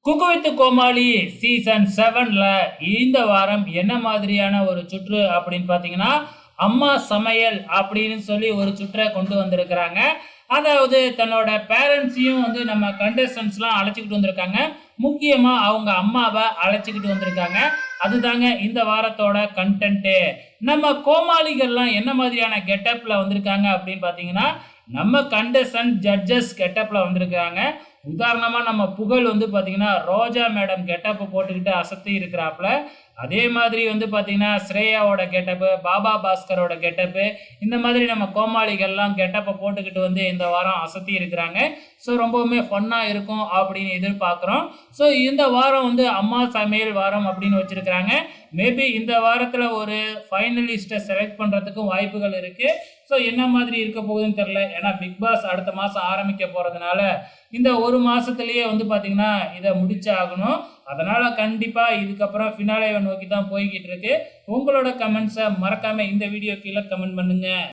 Cook with Comali season 7ல இந்த வாரம் என்ன மாதிரியான ஒரு சுற்று அப்படின்னு பார்த்தீங்கன்னா, அம்மா சமையல் அப்படின்னு சொல்லி ஒரு சுற்ற கொண்டு வந்திருக்கிறாங்க. அதாவது தன்னோட பேரண்ட்ஸையும் வந்து நம்ம கண்டஸ்டன்ட்ஸ்லாம் அழைச்சுக்கிட்டு வந்திருக்காங்க. முக்கியமா அவங்க அம்மாவ அழைச்சுக்கிட்டு வந்திருக்காங்க. அதுதாங்க இந்த வாரத்தோட கன்டென்ட்டே. நம்ம கோமாளிகள்லாம் என்ன மாதிரியான கெட்டப்ல வந்திருக்காங்க அப்படின்னு பார்த்தீங்கன்னா, நம்ம கண்டஸ்டன்ட் ஜட்ஜஸ் கெட்டப்ல வந்திருக்காங்க. உதாரணமா நம்ம புகழ் வந்து பார்த்தீங்கன்னா, ரோஜா மேடம் கெட்டப் போட்டுக்கிட்டு அசத்தி இருக்கிறாப்ல. அதே மாதிரி வந்து பார்த்தீங்கன்னா, ஸ்ரேயாவோட கெட்டப்பு, பாபா பாஸ்கரோட கெட்டப்பு, இந்த மாதிரி நம்ம கோமாளிகள்லாம் கெட்டப்ப போட்டுக்கிட்டு வந்து இந்த வாரம் அசத்தி இருக்கிறாங்க. ஸோ ரொம்பவுமே ஃபன்னா இருக்கும் அப்படின்னு எதிர்பார்க்குறோம். ஸோ இந்த வாரம் வந்து அம்மா சமையல் வாரம் அப்படின்னு வச்சிருக்கிறாங்க. மேபி இந்த வாரத்தில் ஒரு ஃபைனலிஸ்ட்டை செலக்ட் பண்ணுறதுக்கும் வாய்ப்புகள் இருக்குது. ஸோ என்ன மாதிரி இருக்க போகுதுன்னு தெரில. ஏன்னா பிக் பாஸ் அடுத்த மாதம் ஆரம்பிக்க போகிறதுனால இந்த ஒரு மாதத்துலேயே வந்து பார்த்திங்கன்னா இதை முடிச்சாகணும். அதனால் கண்டிப்பாக இதுக்கப்புறம் ஃபினாலேவை நோக்கி தான் போய்கிட்டு இருக்கு. உங்களோட கமெண்ட்ஸை மறக்காமல் இந்த வீடியோ கீழே கமெண்ட் பண்ணுங்கள்.